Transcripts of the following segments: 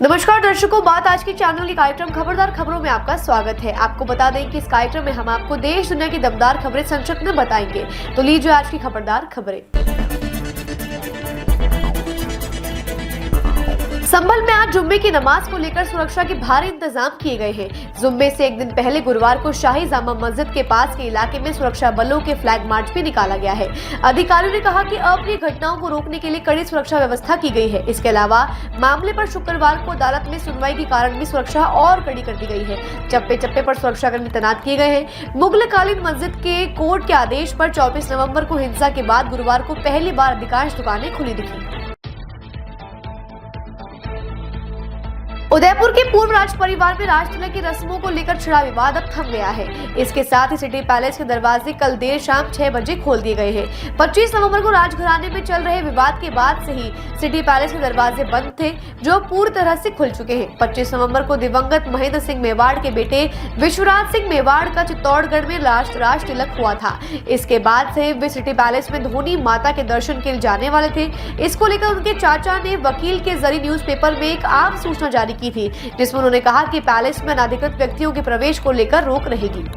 नमस्कार दर्शकों, बात आज की चैनल की कार्यक्रम खबरदार खबरों में आपका स्वागत है। आपको बता दें कि इस कार्यक्रम में हम आपको देश दुनिया की दमदार खबरें संक्षिप्त में बताएंगे। तो लीजिए आज की खबरदार खबरें। संभल में आज जुम्मे की नमाज को लेकर सुरक्षा के भारी इंतजाम किए गए हैं। जुम्मे से एक दिन पहले गुरुवार को शाही जामा मस्जिद के पास के इलाके में सुरक्षा बलों के फ्लैग मार्च भी निकाला गया है। अधिकारियों ने कहा कि अप्रिय घटनाओं को रोकने के लिए कड़ी सुरक्षा व्यवस्था की गई है। इसके अलावा मामले पर शुक्रवार को अदालत में सुनवाई के कारण भी सुरक्षा और कड़ी कर दी गई है। चप्पे चप्पे पर सुरक्षाकर्मी तैनात किए गए हैं। मुगलकालीन मस्जिद के कोर्ट के आदेश पर 24 नवम्बर को हिंसा के बाद गुरुवार को पहली बार अधिकांश दुकानें खुली दिखी। उदयपुर के पूर्व राज परिवार में राज तिलक की रस्मों को लेकर छिड़ा विवाद अब थम गया है। इसके साथ ही सिटी पैलेस के दरवाजे कल देर शाम 6 बजे खोल दिए गए हैं। 25 नवंबर को राजघराने में चल रहे विवाद के बाद से ही सिटी पैलेस के दरवाजे बंद थे, जो पूरी तरह से खुल चुके हैं। 25 नवंबर को दिवंगत महेंद्र सिंह मेवाड़ के बेटे विश्वराज सिंह मेवाड़ का चित्तौड़गढ़ में राज तिलक हुआ था। इसके बाद से वे सिटी पैलेस में धोनी माता के दर्शन के लिए जाने वाले थे। इसको लेकर उनके चाचा ने वकील के जरिए न्यूज़पेपर में एक आम सूचना जारी की थी, जिसमें उन्होंने कहा कि पैलेस में अनाधिकृत व्यक्तियों के प्रवेश को लेकर रोक रहेगी।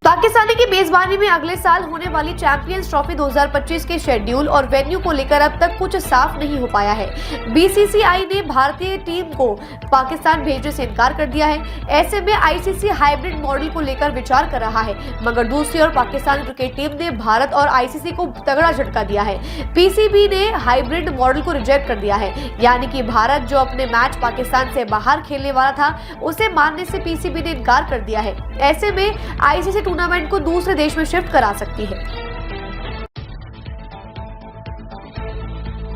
पाकिस्तानी की मेजबानी में अगले साल होने वाली चैंपियंस ट्रॉफी 2025 के शेड्यूल और वेन्यू को लेकर अब तक कुछ साफ नहीं हो पाया है। बीसीसीआई ने भारतीय टीम को पाकिस्तान भेजने से इनकार कर दिया है। ऐसे में आईसीसी हाइब्रिड मॉडल को लेकर विचार कर रहा है, मगर दूसरी ओर पाकिस्तान क्रिकेट टीम ने भारत और आईसीसी को तगड़ा झटका दिया है। पीसीबी ने हाइब्रिड मॉडल को रिजेक्ट कर दिया है, यानी कि भारत जो अपने मैच पाकिस्तान से बाहर खेलने वाला था, उसे मानने से पीसीबी ने इनकार कर दिया है। ऐसे में आईसीसी टूर्नामेंट को दूसरे देश में शिफ्ट करा सकती है।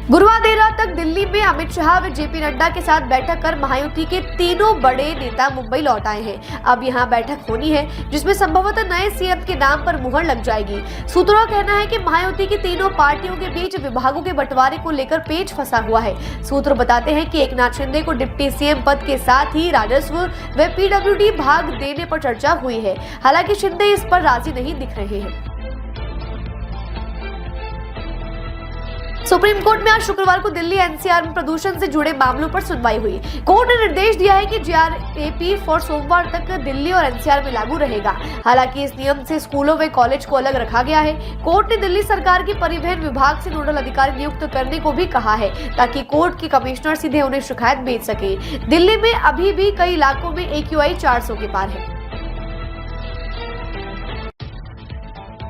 गुरुवार देर रात तक दिल्ली में अमित शाह व जेपी नड्डा के साथ बैठक कर महायुति के तीनों बड़े नेता मुंबई लौट आए हैं। अब यहां बैठक होनी है, जिसमें संभवतः नए सीएम के नाम पर मुहर लग जाएगी। सूत्रों का कहना है कि महायुति की तीनों पार्टियों के बीच विभागों के बंटवारे को लेकर पेच फंसा हुआ है। सूत्र बताते हैं कि एकनाथ शिंदे को डिप्टी सीएम पद के साथ ही राजस्व व पीडब्ल्यूडी भाग देने पर चर्चा हुई है। हालांकि शिंदे इस पर राजी नहीं दिख रहे हैं। सुप्रीम कोर्ट में आज शुक्रवार को दिल्ली एनसीआर में प्रदूषण से जुड़े मामलों पर सुनवाई हुई। कोर्ट ने निर्देश दिया है कि जीआरएपी फॉर सोमवार तक दिल्ली और एनसीआर में लागू रहेगा। हालांकि इस नियम से स्कूलों व कॉलेज को अलग रखा गया है। कोर्ट ने दिल्ली सरकार की परिवहन विभाग से नोडल अधिकारी नियुक्त करने को भी कहा है, ताकि कोर्ट के कमिश्नर सीधे उन्हें शिकायत भेज सके। दिल्ली में अभी भी कई इलाकों में AQI 400 के पार है।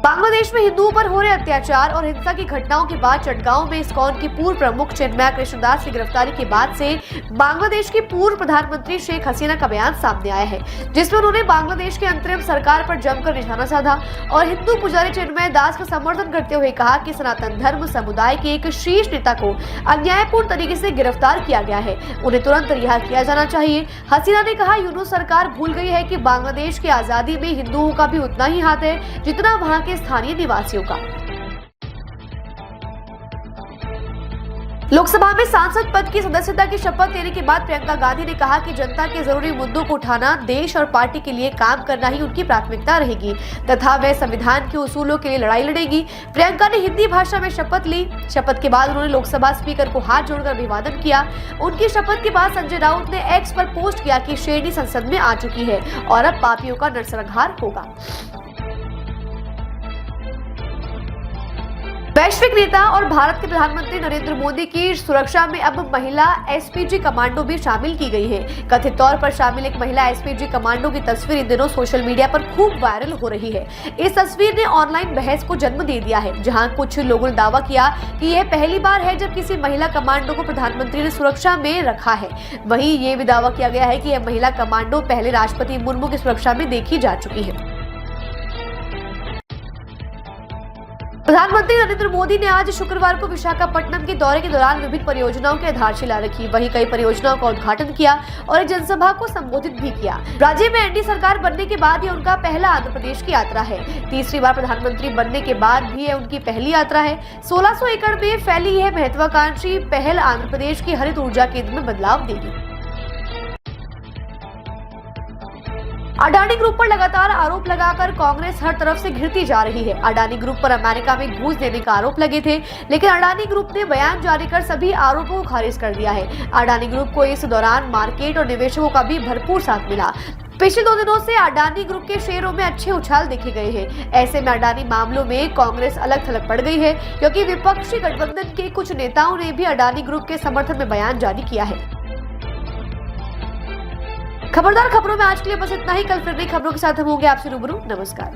बांग्लादेश में हिंदुओं पर हो रहे अत्याचार और हिंसा की घटनाओं के बाद चटगांव में इस्कॉन की पूर्व प्रमुख चिन्मया कृष्णदास की गिरफ्तारी के बाद से बांग्लादेश की पूर्व प्रधानमंत्री शेख हसीना का बयान सामने आया है, जिसमें उन्होंने बांग्लादेश की अंतरिम सरकार पर जमकर निशाना साधा और हिंदू पुजारी चिन्मय दास का समर्थन करते हुए कहा कि सनातन धर्म समुदाय के एक शीर्ष नेता को अन्यायपूर्ण तरीके से गिरफ्तार किया गया है, उन्हें तुरंत रिहा किया जाना चाहिए। हसीना ने कहा, यूनूस सरकार भूल गई है कि बांग्लादेश की आजादी में हिंदुओं का भी उतना ही हाथ है जितना वहाँ के स्थानीय निवासियों का। लोकसभा में सांसद पद की सदस्यता की शपथ लेने के बाद प्रियंका गांधी ने कहा कि जनता के जरूरी मुद्दों को उठाना, देश और पार्टी के लिए काम करना ही उनकी प्राथमिकता रहेगी तथा वह संविधान के उसूलों के लिए लड़ाई लड़ेगी। प्रियंका ने हिंदी भाषा में शपथ ली। शपथ के बाद उन्होंने लोकसभा स्पीकर को हाथ जोड़कर अभिवादन किया। उनकी शपथ के बाद संजय राउत ने एक्स पर पोस्ट किया कि शेरनी संसद में आ चुकी है और अब पापियों का नरसंहार होगा। वैश्विक नेता और भारत के प्रधानमंत्री नरेंद्र मोदी की सुरक्षा में अब महिला एसपीजी कमांडो भी शामिल की गई है। कथित तौर पर शामिल एक महिला एसपीजी कमांडो की तस्वीर इन दिनों सोशल मीडिया पर खूब वायरल हो रही है। इस तस्वीर ने ऑनलाइन बहस को जन्म दे दिया है, जहां कुछ लोगों ने दावा किया कि यह पहली बार है जब किसी महिला कमांडो को प्रधानमंत्री ने सुरक्षा में रखा है। वहीं ये भी दावा किया गया है कि यह महिला कमांडो पहले राष्ट्रपति मुर्मू की सुरक्षा में देखी जा चुकी है। प्रधानमंत्री नरेंद्र मोदी ने आज शुक्रवार को विशाखापट्टनम के दौरे के दौरान विभिन्न परियोजनाओं की आधारशिला रखी। वहीं कई परियोजनाओं का उद्घाटन किया और एक जनसभा को संबोधित भी किया। राज्य में एनडीए सरकार बनने के बाद ये उनका पहला आंध्र प्रदेश की यात्रा है। तीसरी बार प्रधानमंत्री बनने के बाद भी ये उनकी पहली यात्रा है। 1600 एकड़ में फैली यह महत्वाकांक्षी पहल आंध्र प्रदेश की हरित ऊर्जा केंद्र में बदलाव देगी। अडानी ग्रुप पर लगातार आरोप लगाकर कांग्रेस हर तरफ से घिरती जा रही है। अडानी ग्रुप पर अमेरिका में घूस देने का आरोप लगे थे, लेकिन अडानी ग्रुप ने बयान जारी कर सभी आरोपों को खारिज कर दिया है। अडानी ग्रुप को इस दौरान मार्केट और निवेशकों का भी भरपूर साथ मिला। पिछले 2 दिनों से अडानी ग्रुप के शेयरों में अच्छे उछाल देखे गए हैं। ऐसे में अडानी मामलों में कांग्रेस अलग थलग पड़ गई है, क्योंकि विपक्षी गठबंधन के कुछ नेताओं ने भी अडानी ग्रुप के समर्थन में बयान जारी किया है। खबरदार खबरों में आज के लिए बस इतना ही। कल फिर नई खबरों के साथ हम होंगे आपसे रूबरू। नमस्कार।